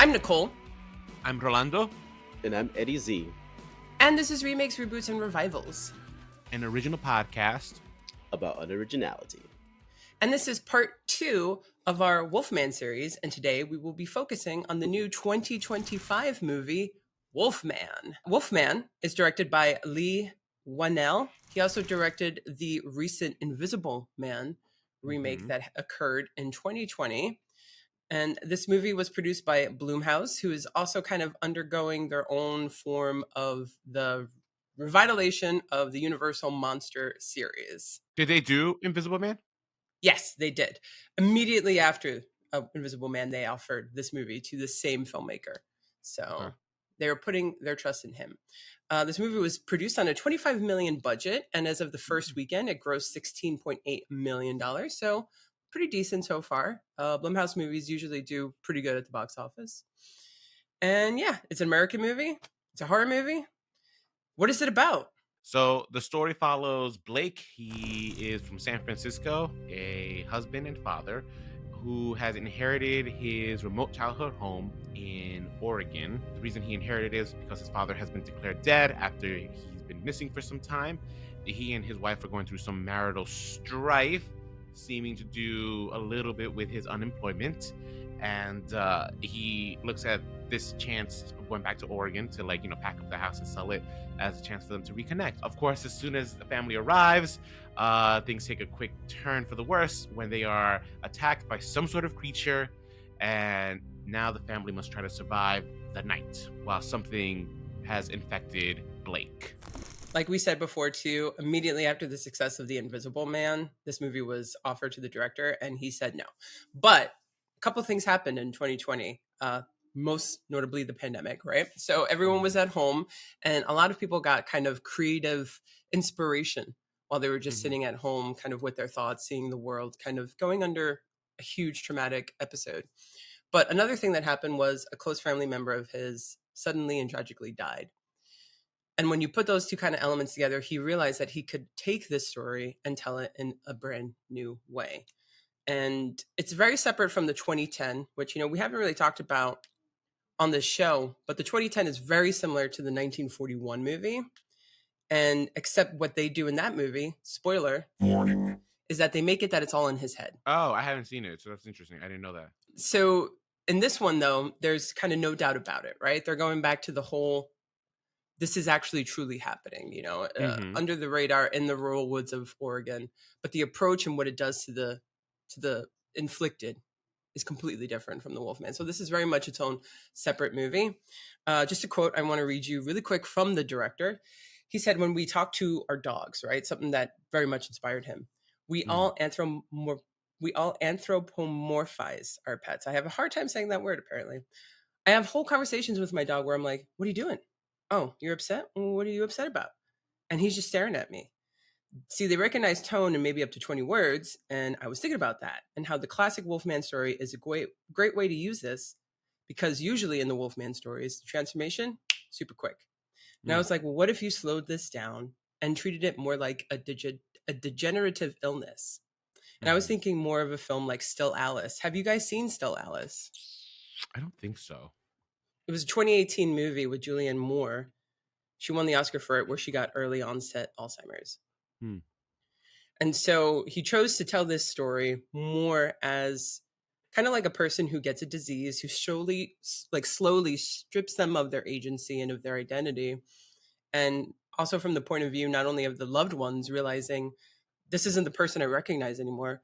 I'm Nicole. I'm Rolando. And I'm Eddie Z. And this is Remakes, Reboots, and Revivals, an original podcast about unoriginality. And this is part 2 of our Wolfman series. And today we will be focusing on the new 2025 movie, Wolfman. Wolfman is directed by Leigh Whannell. He also directed the recent Invisible Man remake that occurred in 2020. And this movie was produced by Blumhouse, who is also kind of undergoing their own form of the revitalization of the Universal Monster series. Did they do Invisible Man? Yes, they did. Immediately after Invisible Man, they offered this movie to the same filmmaker. So they were putting their trust in him. This movie was produced on a $25 million budget, and as of the first weekend, it grossed $16.8 million. So pretty decent so far. Blumhouse movies usually do pretty good at the box office. And yeah, it's an American movie. It's a horror movie. What is it about? So the story follows Blake. He is from San Francisco, a husband and father who has inherited his remote childhood home in Oregon. The reason he inherited it is because his father has been declared dead after he's been missing for some time. He and his wife are going through some marital strife, seeming to do a little bit with his unemployment, and he looks at this chance of going back to Oregon to pack up the house and sell it as a chance for them to reconnect. Of course, as soon as the family arrives, things take a quick turn for the worse when they are attacked by some sort of creature, and now the family must try to survive the night while something has infected Blake. Like we said before, too, immediately after the success of The Invisible Man, this movie was offered to the director, and he said no. But a couple things happened in 2020, most notably the pandemic, right? So everyone was at home, and a lot of people got kind of creative inspiration while they were just sitting at home, kind of with their thoughts, seeing the world kind of going under a huge traumatic episode. But another thing that happened was a close family member of his suddenly and tragically died. And when you put those two kind of elements together, he realized that he could take this story and tell it in a brand new way. And it's very separate from the 2010, which, we haven't really talked about on this show, but the 2010 is very similar to the 1941 movie. And except what they do in that movie, spoiler, is that they make it that it's all in his head. Oh, I haven't seen it, so that's interesting. I didn't know that. So in this one, though, there's kind of no doubt about it, right? They're going back to the whole, this is actually truly happening, under the radar in the rural woods of Oregon. But the approach and what it does to the inflicted is completely different from the Wolfman. So this is very much its own separate movie. Just a quote I want to read you really quick from the director. He said, when we talk to our dogs, right, something that very much inspired him, we all anthropomorphize our pets. I have a hard time saying that word, apparently. I have whole conversations with my dog where I'm like, what are you doing? Oh, you're upset? What are you upset about? And he's just staring at me. See, they recognize tone and maybe up to 20 words. And I was thinking about that and how the classic Wolfman story is a great way to use this, because usually in the Wolfman stories, the transformation, super quick. And I was like, well, what if you slowed this down and treated it more like a degenerative illness? And I was thinking more of a film like Still Alice. Have you guys seen Still Alice? I don't think so. It was a 2018 movie with Julianne Moore. She won the Oscar for it, where she got early onset Alzheimer's. And so he chose to tell this story more as kind of like a person who gets a disease, who slowly strips them of their agency and of their identity. And also from the point of view, not only of the loved ones realizing this isn't the person I recognize anymore,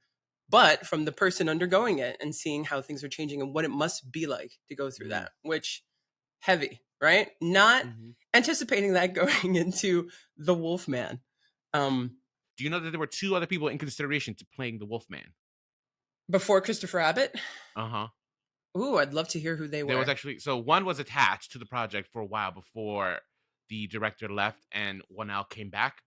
but from the person undergoing it and seeing how things are changing and what it must be like to go through that, which heavy, right? Not anticipating that going into the Wolfman. Do you know that there were 2 other people in consideration to playing the Wolfman? Before Christopher Abbott? Uh-huh. Ooh, I'd love to hear who they were. There was actually, so one was attached to the project for a while before the director left and Whannell came back.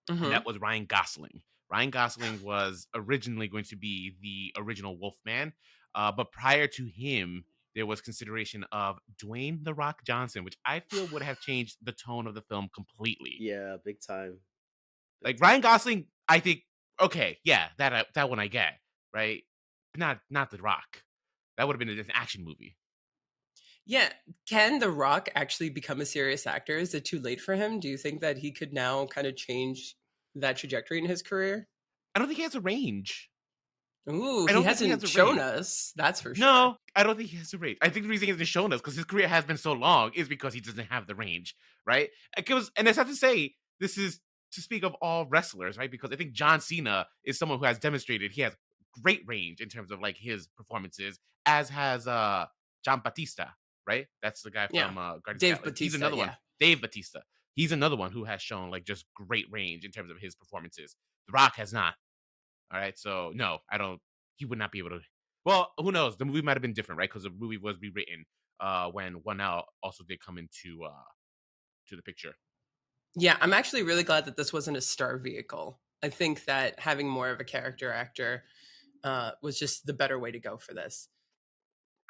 And that was Ryan Gosling. Ryan Gosling was originally going to be the original Wolfman, but prior to him, there was consideration of Dwayne "The Rock" Johnson, which I feel would have changed the tone of the film completely. Yeah, big time. Like Ryan Gosling, I think, okay, yeah, that one I get, right? Not The Rock. That would have been an action movie. Yeah. Can The Rock actually become a serious actor? Is it too late for him? Do you think that he could now kind of change that trajectory in his career? I don't think he has a range. Ooh, I he don't think he has hasn't a shown range. us, that's for sure. No, I don't think he has the range. I think the reason he hasn't shown us because his career has been so long is because he doesn't have the range, right? Because, and that's not to say this is to speak of all wrestlers, right? Because I think John Cena is someone who has demonstrated he has great range in terms of like his performances, as has John Batista, right? That's the guy Yeah. from Guardians of the Dave Galaxy. He's Batista, another one. yeah. Dave Batista. He's another one who has shown like just great range in terms of his performances. The Rock has not. All right, so no, I don't. He would not be able to. Well, who knows? The movie might have been different, right? Because the movie was rewritten when One Out also did come into to the picture. Yeah, I'm actually really glad that this wasn't a star vehicle. I think that having more of a character actor was just the better way to go for this.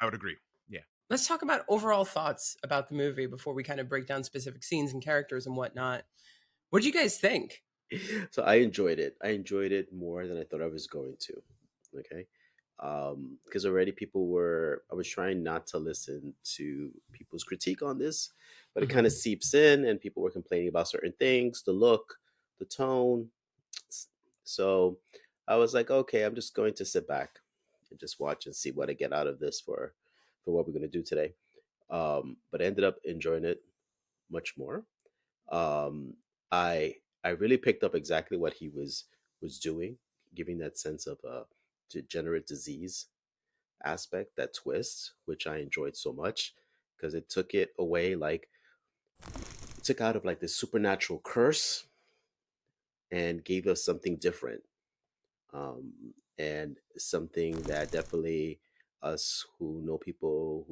I would agree. Yeah. Let's talk about overall thoughts about the movie before we kind of break down specific scenes and characters and whatnot. What do you guys think? So I enjoyed it. I enjoyed it more than I thought I was going to. Okay. Because already I was trying not to listen to people's critique on this, but it kind of seeps in and people were complaining about certain things, the look, the tone. So I was like, okay, I'm just going to sit back and just watch and see what I get out of this for what we're going to do today. But I ended up enjoying it much more. Um, I really picked up exactly what he was doing, giving that sense of a degenerate disease aspect, that twist, which I enjoyed so much because it took it away, like it took out of like this supernatural curse and gave us something different, um, and something that definitely us who know people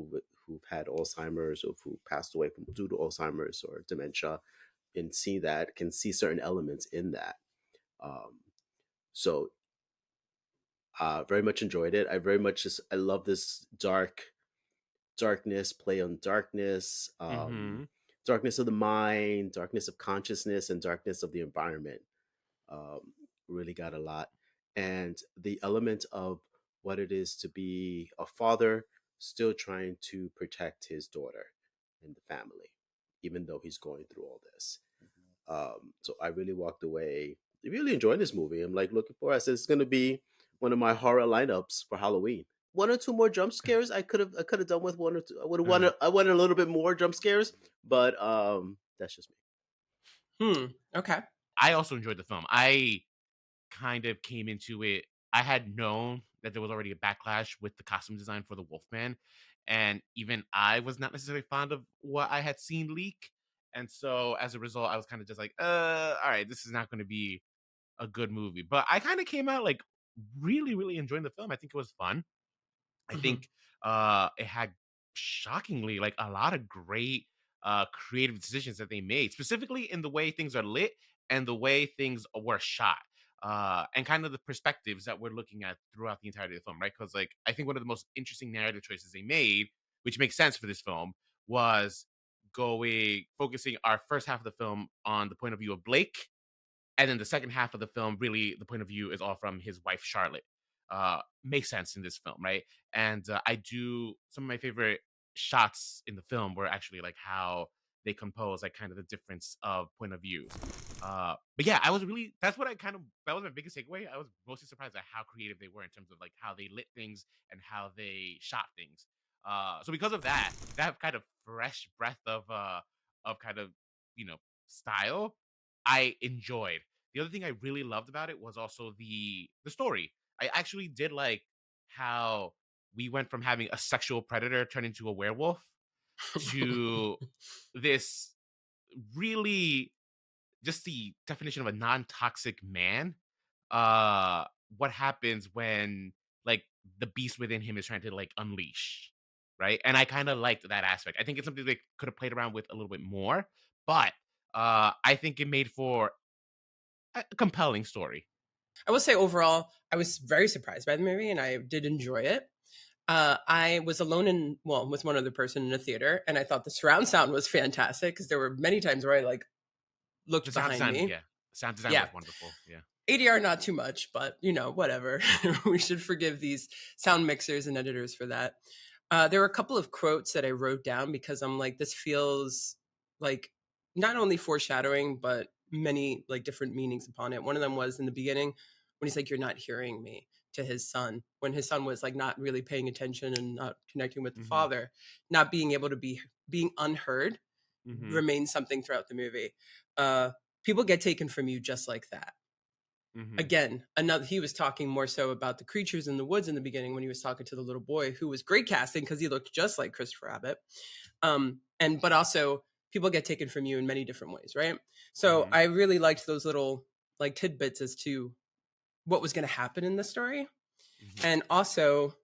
who've had Alzheimer's or who passed away from due to Alzheimer's or dementia and see that can see certain elements in that. Um, so very much enjoyed it. I very much just I love this darkness, play on darkness, Mm-hmm. darkness of the mind, darkness of consciousness, and darkness of the environment. Um, really got a lot, and the element of what it is to be a father, still trying to protect his daughter and the family, even though he's going through all this. So I really walked away really enjoying this movie. I'm like looking for. I said it's going to be one of my horror lineups for Halloween. One or two more jump scares. I could have done with one or two. I would have wanted. I wanted a little bit more jump scares, but that's just me. Okay. I also enjoyed the film. I kind of came into it. I had known that there was already a backlash with the costume design for the Wolfman, and even I was not necessarily fond of what I had seen leak. And so as a result, I was kind of just like, all right, this is not going to be a good movie. But I kind of came out like really, really enjoying the film. I think it was fun. I Hmm. think it had shockingly like a lot of great creative decisions that they made, specifically in the way things are lit and the way things were shot. And kind of the perspectives that we're looking at throughout the entirety of the film, right? Because like I think one of the most interesting narrative choices they made, which makes sense for this film, was going focusing our first half of the film on the point of view of Blake, and then the second half of the film, really, the point of view is all from his wife Charlotte. Makes sense in this film, right? And I do some of my favorite shots in the film were actually like how they compose like kind of the difference of point of views. But yeah, I was really that was my biggest takeaway. I was mostly surprised at how creative they were in terms of like how they lit things and how they shot things. So because of that, that kind of fresh breath of kind of you know style I enjoyed. The other thing I really loved about it was also the story. I actually did like how we went from having a sexual predator turn into a werewolf to this really just the definition of a non-toxic man. Uh what happens when like the beast within him is trying to like unleash, right? And I kind of liked that aspect. I think it's something they could have played around with a little bit more, but I think it made for a compelling story. I will say overall, I was very surprised by the movie and I did enjoy it. I was alone with one other person in a theater, and I thought the surround sound was fantastic because there were many times where I like The looked sound behind design, me. yeah, sound design Yeah, was wonderful. Yeah, ADR not too much, but whatever. We should forgive these sound mixers and editors for that. There were a couple of quotes that I wrote down because I'm like, this feels like not only foreshadowing, but many like different meanings upon it. One of them was in the beginning when he's like, "You're not hearing me," to his son, when his son was like not really paying attention and not connecting with the Mm-hmm. father, not being able to be being unheard Mm-hmm. remains something throughout the movie. Uh, People get taken from you just like that. Mm-hmm. Again, another, he was talking more so about the creatures in the woods in the beginning when he was talking to the little boy, who was great casting because he looked just like Christopher Abbott. And but also people get taken from you in many different ways, right? So Mm-hmm. I really liked those little like tidbits as to what was going to happen in the story. Mm-hmm. And also,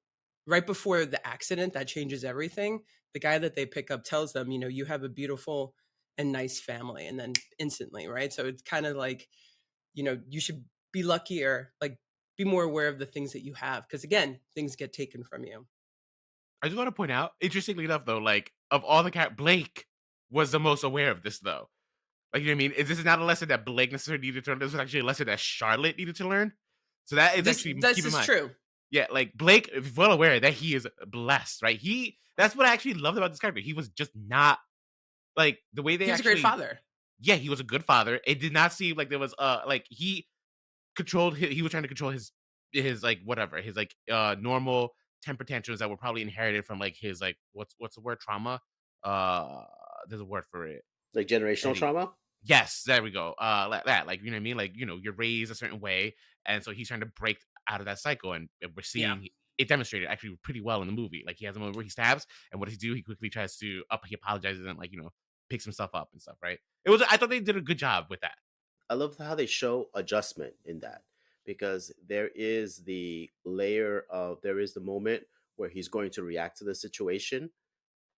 right before the accident that changes everything, the guy that they pick up tells them, you have a beautiful and nice family. And then instantly, right? So it's kind of like, you should be luckier, like be more aware of the things that you have. Because again, things get taken from you. I just want to point out, interestingly enough, though, like of all the Blake was the most aware of this, though. Like, you know what I mean? This is not a lesson that Blake necessarily needed to learn. This was actually a lesson that Charlotte needed to learn. So that is This actually, this keep in is mind. true. Yeah, like Blake is well aware that he is blessed, right? That's what I actually loved about this character. He was just not like the way they He was a great actually, father. yeah, he was a good father. It did not seem like there was like he controlled he was trying to control his like whatever, his like normal temper tantrums that were probably inherited from like his like what's the word, trauma? Uh there's a word for it. Like generational Eddie. trauma. Yes, there we go. Like that, like you know what I mean, like you're raised a certain way, and so he's trying to break out of that cycle, and we're Yeah. seeing it demonstrated actually pretty well in the movie. Like he has a moment where he stabs, and what does he do? He quickly tries to he apologizes and like picks himself up and stuff. Right? I thought they did a good job with that. I love how they show adjustment in that, because there is there is the moment where he's going to react to the situation,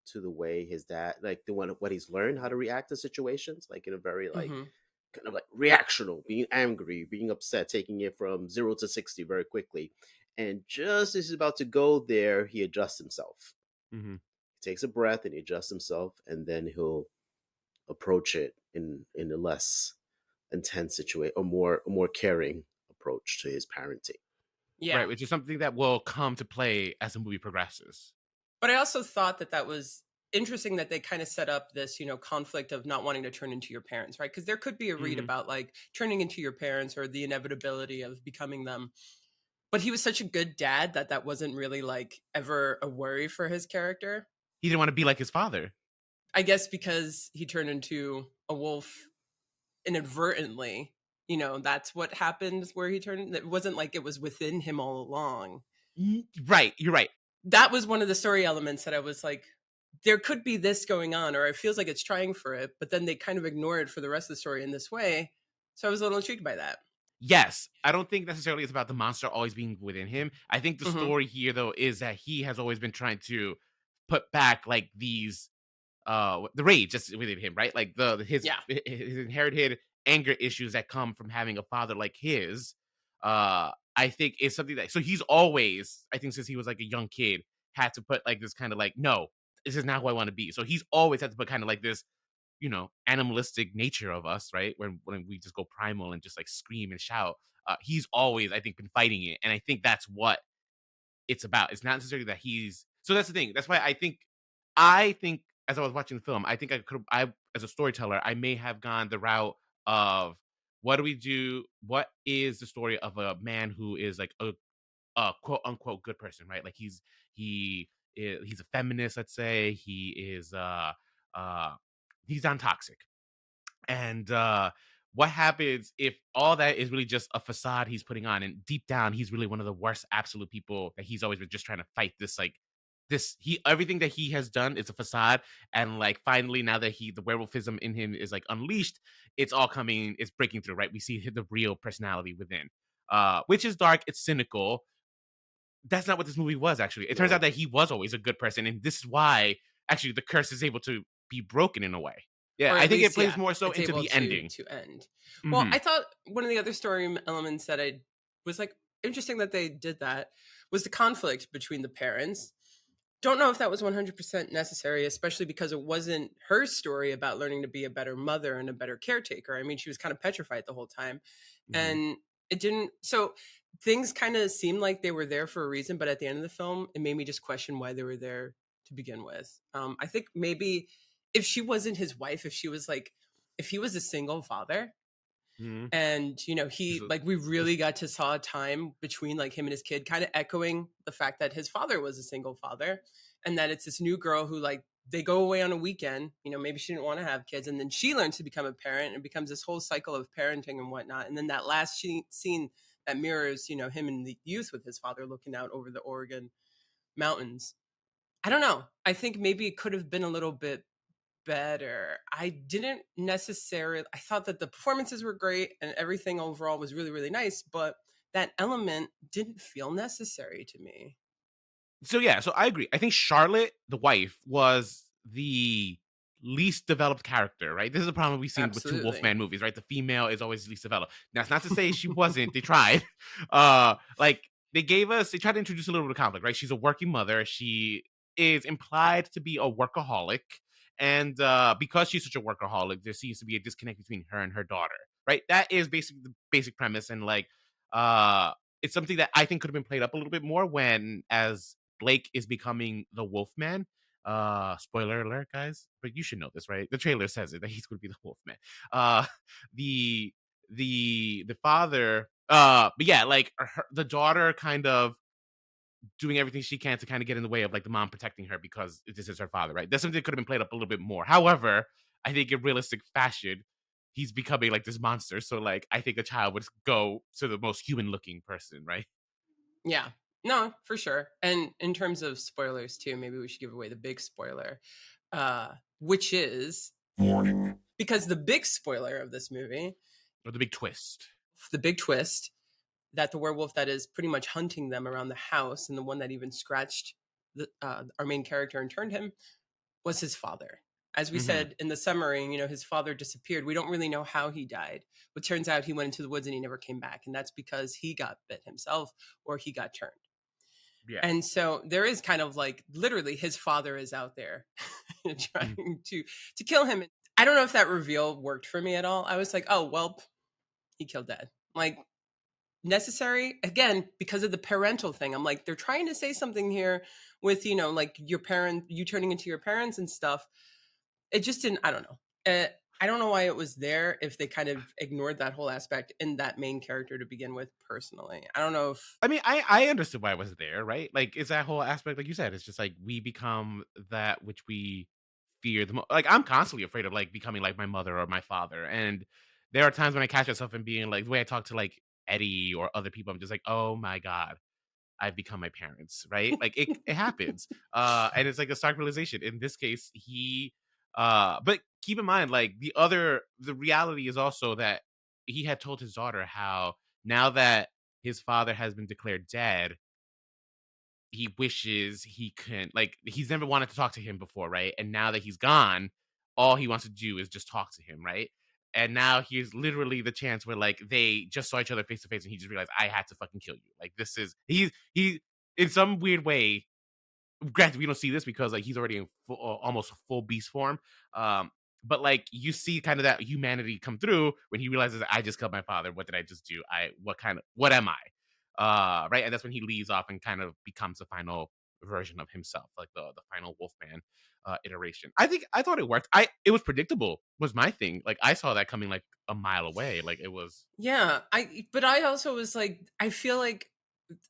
to the way his dad, like the one what he's learned how to react to situations, like in a very like Hmm. kind of like reactional, being angry, being upset, taking it from 0 to 60 very quickly. And just as he's about to go there, he adjusts himself. Mm-hmm. He takes a breath and he adjusts himself, and then he'll approach it in a less intense situation, or more caring approach to his parenting. Yeah. Right, which is something that will come to play as the movie progresses. But I also thought that that was interesting that they kind of set up this, conflict of not wanting to turn into your parents, right? Because there could be a read Mm-hmm. about like turning into your parents or the inevitability of becoming them. But he was such a good dad that that wasn't really like ever a worry for his character. He didn't want to be like his father. I guess because he turned into a wolf inadvertently, that's what happened where he turned. It wasn't like it was within him all along. Right, you're right. That was one of the story elements that I was like, there could be this going on, or it feels like it's trying for it, but then they kind of ignore it for the rest of the story in this way. So I was a little intrigued by that. Yes, I don't think necessarily it's about the monster always being within him. I think the Hmm. story here though is that he has always been trying to put back like these the rage that's within him, right? Like Yeah. his inherited anger issues that come from having a father like his. I think is something that, so he's always, I think since he was like a young kid, had to put like this kind of like, no, this is not who I want to be. So he's always had to put kind of like this animalistic nature of us, right? When we just go primal and just like scream and shout. He's always, I think, been fighting it, and I think that's what it's about. It's not necessarily that he's. So that's the thing. That's why I think as I was watching the film, I think I as a storyteller, I may have gone the route of what do we do? What is the story of a man who is like a quote unquote good person, right? Like he's a feminist, let's say. Uh he's non-toxic. And what happens if all that is really just a facade he's putting on, and deep down he's really one of the worst absolute people, that he's always been just trying to fight this, like this he everything that he has done is a facade, and like finally now that the werewolfism in him is like unleashed, it's breaking through, right? We see the real personality within, which is dark, it's cynical. That's not what this movie was, actually. It turns out No. that he was always a good person, and this is why actually the curse is able to be broken in a way. Yeah, Or I at think it least, plays yeah, more so it's into able the ending. to end. Well, Hmm. I thought one of the other story elements that I was like interesting that they did that was the conflict between the parents. Don't know if that was 100% necessary, especially because it wasn't her story about learning to be a better mother and a better caretaker. I mean, she was kind of petrified the whole time. Hmm. And It didn't. So things kind of seemed like they were there for a reason, but at the end of the film, it made me just question why they were there to begin with. I think maybe if she wasn't his wife, if she was like, if he was a single father, Mhm. and Just he like we really got to saw a time between like him and his kid, kind of echoing the fact that his father was a single father, and that it's this new girl who like they go away on a weekend, maybe she didn't want to have kids, and then she learns to become a parent and becomes this whole cycle of parenting and whatnot, and then that last scene that mirrors him in the youth with his father looking out over the Oregon mountains. I don't know, I think maybe it could have been a little bit better. I didn't necessarily, I thought that the performances were great and everything overall was really, really nice, but that element didn't feel necessary to me. So yeah, so I agree. I think Charlotte, the wife, was the least developed character, right? This is a problem we've seen with two Absolutely. Wolfman movies, right? The female is always least developed. Now, it's not to say she wasn't. They tried. Like they tried to introduce a little bit of conflict, right? She's a working mother. She is implied to be a workaholic, and because she's such a workaholic, there seems to be a disconnect between her and her daughter, right? That is basically the basic premise, and like, it's something that I think could have been played up a little bit more when as Blake is becoming the Wolfman. Spoiler alert, guys, but you should know this, right? The trailer says it that he's going to be the Wolfman. Uh, the the father, but yeah, like the daughter kind of doing everything she can to kind of get in the way of like the mom protecting her because this is her father, right? That's something that could have been played up a little bit more. However, I think in realistic fashion, he's becoming like this monster. So like, I think a child would go to the most human looking person, right? Yeah. No, for sure. And in terms of spoilers too, maybe we should give away the big spoiler, which is warning. Because the big spoiler of this movie, Or the big twist. the big twist, that the werewolf that is pretty much hunting them around the house and the one that even scratched our main character and turned him was his father. As we Mm-hmm. said in the summary, his father disappeared. We don't really know how he died, but turns out he went into the woods and he never came back. And that's because he got bit himself or he got turned. Yeah. And so there is kind of like literally his father is out there trying to kill him. I don't know if that reveal worked for me at all. I was like, oh, well, he killed dad. Like, necessary again because of the parental thing. I'm like, they're trying to say something here with like you turning into your parents and stuff. It just didn't. I don't know. I don't know why it was there if they kind of ignored that whole aspect in that main character to begin with. Personally, I don't know if I mean, I understood why I was there, right? Like, it's that whole aspect, like you said, it's just like we become that which we fear the most. Like, I'm constantly afraid of like becoming like my mother or my father, and there are times when I catch myself and being like the way I talk to like Eddie or other people, I'm just like, oh my god, I've become my parents, right? Like it happens. And it's like a stark realization. In this case, but keep in mind, like the reality is also that he had told his daughter how now that his father has been declared dead, he wishes he can like he's never wanted to talk to him before, right? And now that he's gone, all he wants to do is just talk to him, right? And now here's literally the chance where like they just saw each other face to face and he just realized I had to fucking kill you. Like this is he in some weird way, granted we don't see this because like he's already in almost full beast form. Um but like you see kind of that humanity come through when he realizes I just killed my father. What did I just do? What am I? Right, and that's when he leaves off and kind of becomes the final version of himself, like the final Wolfman iteration. I thought it worked. It was predictable was my thing. Like I saw that coming like a mile away. Like it was. yeah. But I also was like, I feel like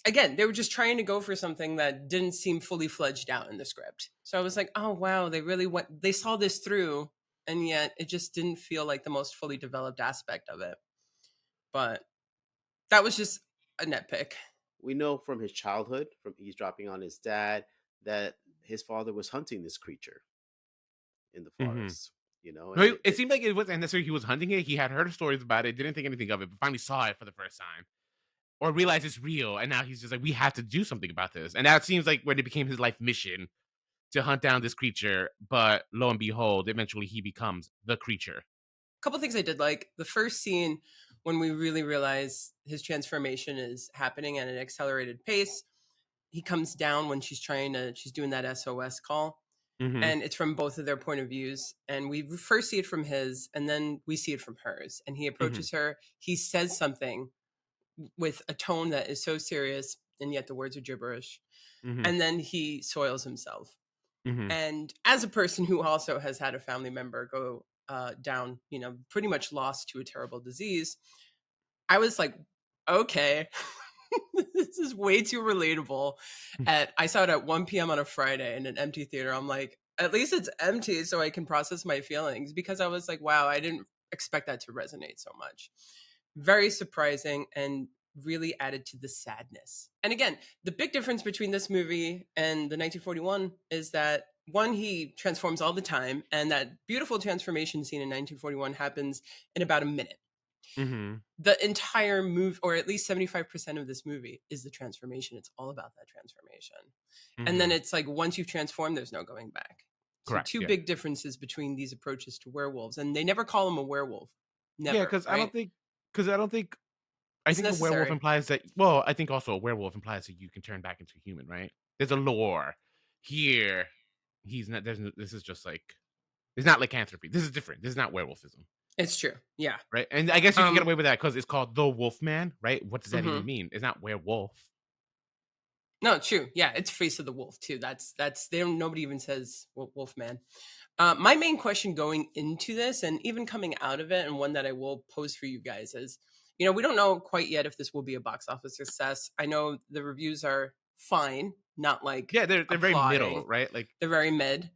again they were just trying to go for something that didn't seem fully fledged out in the script. So I was like, oh wow, they saw this through, and yet it just didn't feel like the most fully developed aspect of it. But that was just a nitpick. We know from his childhood, from eavesdropping on his dad, that his father was hunting this creature in the Mhm. forest. You know, and No, it seemed like it wasn't necessarily he was hunting it. He had heard stories about it, didn't think anything of it, but finally saw it for the first time or realized it's real. And now he's just like, we have to do something about this. And that seems like when it became his life mission to hunt down this creature. But lo and behold, eventually he becomes the creature. Couple things I did like. The first scene when we really realize his transformation is happening at an accelerated pace. He comes down when she's doing that SOS call, Mm-hmm. and it's from both of their point of views, and we first see it from his and then we see it from hers, and he Mm-hmm. approaches her, he says something with a tone that is so serious, and yet the words are gibberish. Mm-hmm. And then he soils himself. Mm-hmm. And as a person who also has had a family member go down, pretty much lost to a terrible disease, I was like, okay, this is way too relatable. I saw it at 1 p.m. on a Friday in an empty theater. I'm like, at least it's empty so I can process my feelings, because I was like, wow, I didn't expect that to resonate so much. Very surprising and really added to the sadness. And again, the big difference between this movie and the 1941 is that one, he transforms all the time, and that beautiful transformation scene in 1941 happens in about a minute. Mm-hmm. The entire movie, or at least 75% of this movie, is the transformation. It's all about that transformation. Mm-hmm. And then it's like, once you've transformed, there's no going back. So Correct, two yeah. big differences between these approaches to werewolves. And they never call him a werewolf. Never. Yeah, because right? I don't think I It's think a werewolf necessary. implies that. Well, I think also a werewolf implies that you can turn back into a human, right? There's a lore here. He's not. This is just like. It's not lycanthropy. This is different. This is not werewolfism, It's true. Yeah. right? And I guess you can get Um, away with that because it's called the Wolfman, right? What does that even mhm. mean? It's not werewolf. No, true. Yeah, it's Face of the Wolf too. That's they don't. Nobody even says Wolfman. My main question going into this, and even coming out of it, and one that I will pose for you guys is, we don't know quite yet if this will be a box office success. I know the reviews are fine, not like Yeah, they're very middle, applauding. right? Like They're very mid.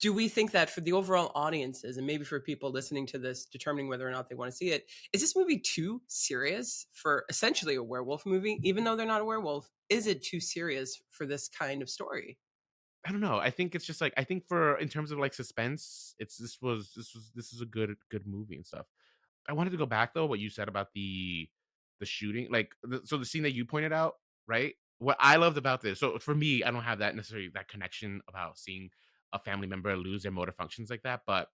Do we think that for the overall audiences, and maybe for people listening to this, determining whether or not they want to see it, is this movie too serious for essentially a werewolf movie? Even though they're not a werewolf, is it too serious for this kind of story? I don't know. I think it's just like I think for in terms of like suspense, this is a good movie and stuff. I wanted to go back though what you said about the shooting, like so the scene that you pointed out, right? What I loved about this, so for me, I don't have that necessarily that connection about seeing a family member lose their motor functions like that, but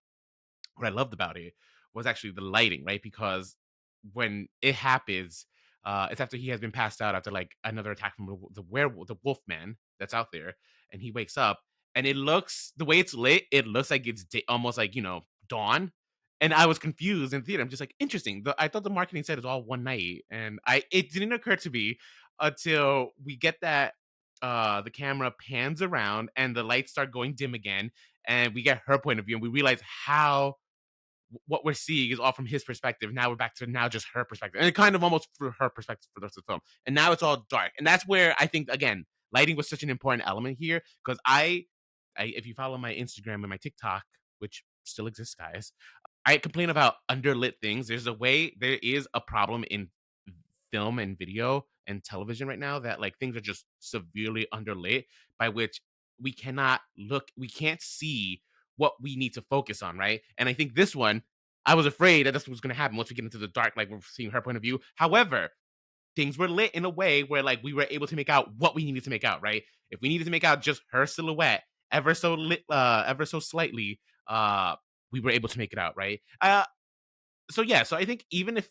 what I loved about it was actually the lighting, right? Because when it happens, it's after he has been passed out after like another attack from the werewolf, the wolf man that's out there, and he wakes up, and it looks the way it's lit, it looks like it's almost like dawn. And I was confused in theater. I'm just like, interesting. I thought the marketing said it's all one night, and it didn't occur to me until we get that the camera pans around and the lights start going dim again, and we get her point of view, and we realize how what we're seeing is all from his perspective. Now we're back to now just her perspective, and it kind of almost through her perspective for the rest of the film. And now it's all dark, and that's where I think again lighting was such an important element here because if you follow my Instagram and my TikTok, which still exists, guys, I complain about underlit things. There is a problem in film and video and television right now that like things are just severely underlit by which we can't see what we need to focus on, right? And I think this one, I was afraid that this was going to happen once we get into the dark, like we're seeing her point of view. However, things were lit in a way where like we were able to make out what we needed to make out, right? If we needed to make out just her silhouette ever so slightly, we were able to make it out, right? So yeah, so I think even if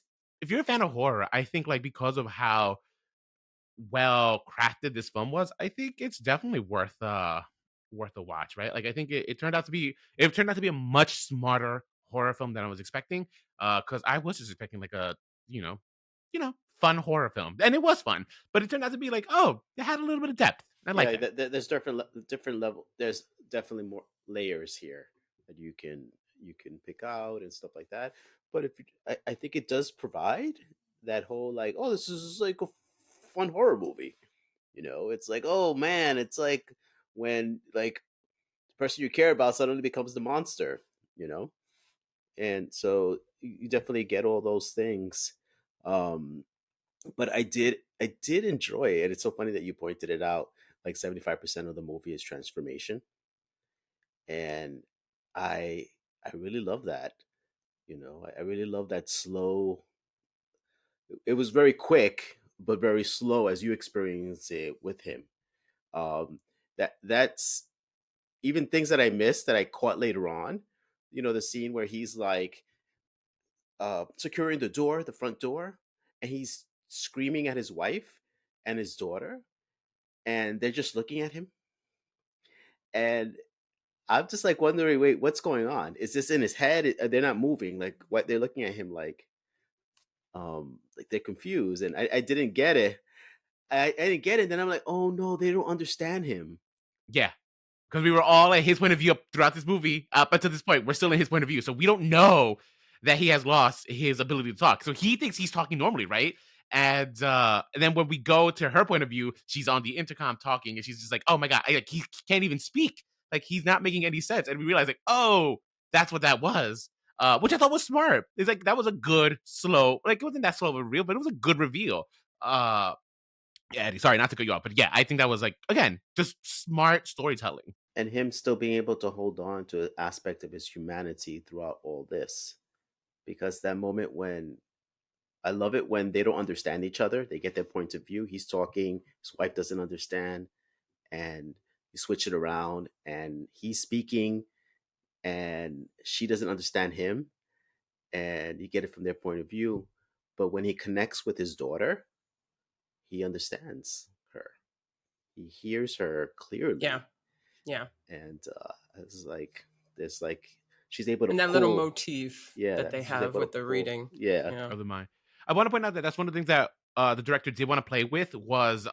you're a fan of horror, I think like because of how well crafted this film was, I think it's definitely worth a watch, right? Like I think it turned out to be a much smarter horror film than I was expecting. Because I was just expecting like a you know fun horror film, and it was fun, but it turned out to be like it had a little bit of depth. I like Yeah, that. there's different level. There's definitely more layers here that you can pick out and stuff like that. But I think it does provide that whole like, oh, this is like a fun horror movie. It's like, oh man, it's like when like the person you care about suddenly becomes the monster. You know, and so you definitely get all those things. Um, but I did enjoy it. And it's so funny that you pointed it out. Like 75% of the movie is transformation, and I I really love that. I really love that slow. It was very quick, but very slow as you experience it with him. Um, that's even things that I missed that I caught later on. The scene where he's like securing the front door, and he's screaming at his wife and his daughter, and they're just looking at him. And I'm just like wondering, wait, what's going on? Is this in his head? They're not moving. Like, what? They're looking at him like, like they're confused, and I didn't get it. I didn't get it. And then I'm like, oh no, they don't understand him. Yeah. Because we were all at his point of view throughout this movie. Up until this point, we're still in his point of view. So we don't know that he has lost his ability to talk. So he thinks he's talking normally, right? And then when we go to her point of view, she's on the intercom talking, and she's just like, oh my God, he can't even speak. Like, he's not making any sense. And we realize, like, oh, that's what that was. Which I thought was smart. It's like, that was a good, slow, like, it wasn't that slow of a reveal, but it was a good reveal. Yeah, Eddie, sorry, not to cut you off, but yeah, I think that was, like, again, just smart storytelling. And him still being able to hold on to an aspect of his humanity throughout all this. Because that moment when I love it when they don't understand each other, they get their point of view. He's talking, his wife doesn't understand, and you switch it around, and he's speaking, and she doesn't understand him, and you get it from their point of view. But when he connects with his daughter, he understands her. He hears her clearly. Yeah. And it's like there's like she's able to and that pull, little motif yeah, that they she's have able with to the pull- reading. Yeah. Of the mind. I want to point out that that's one of the things that the director did want to play with was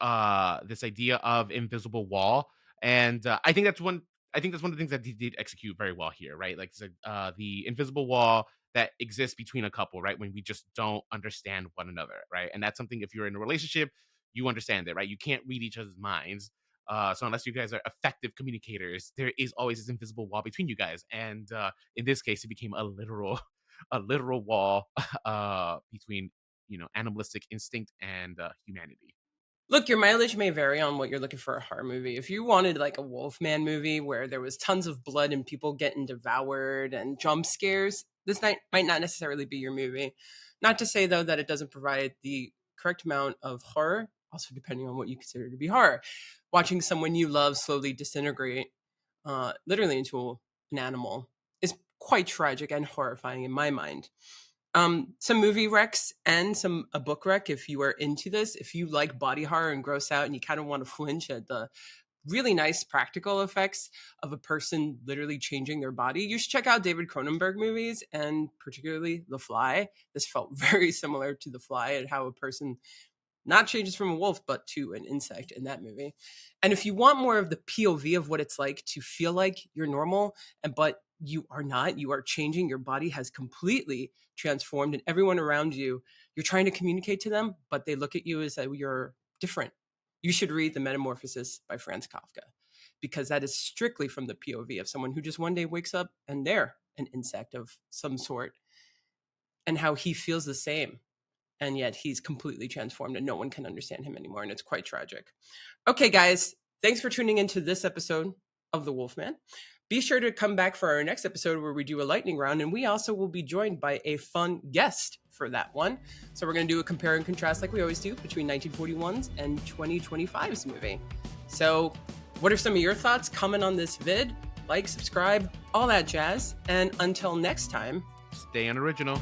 this idea of invisible wall, and I think that's one. I think that's one of the things that he did execute very well here, right? Like the invisible wall that exists between a couple, right? When we just don't understand one another, right? And that's something, if you're in a relationship, you understand that, right? You can't read each other's minds. So unless you guys are effective communicators, there is always this invisible wall between you guys. And in this case, it became a literal wall between, animalistic instinct and humanity. Look, your mileage may vary on what you're looking for a horror movie. If you wanted like a Wolfman movie where there was tons of blood and people getting devoured and jump scares, this might not necessarily be your movie. Not to say, though, that it doesn't provide the correct amount of horror, also depending on what you consider to be horror. Watching someone you love slowly disintegrate, literally into an animal, is quite tragic and horrifying in my mind. Some movie recs and a book rec if you are into this. If you like body horror and gross out and you kind of want to flinch at the really nice practical effects of a person literally changing their body, you should check out David Cronenberg movies, and particularly The Fly. This felt very similar to The Fly and how a person not changes from a wolf, but to an insect in that movie. And if you want more of the POV of what it's like to feel like you're normal, but you are not, you are changing, your body has completely transformed, and everyone around you, you're trying to communicate to them, but they look at you as that you're different. You should read The Metamorphosis by Franz Kafka, because that is strictly from the POV of someone who just one day wakes up and they're an insect of some sort, and how he feels the same. And yet he's completely transformed and no one can understand him anymore. And it's quite tragic. Okay, guys, thanks for tuning into this episode of The Wolfman. Be sure to come back for our next episode where we do a lightning round. And we also will be joined by a fun guest for that one. So we're going to do a compare and contrast like we always do between 1941's and 2025's movie. So what are some of your thoughts? Comment on this vid, like, subscribe, all that jazz. And until next time, Stay unoriginal.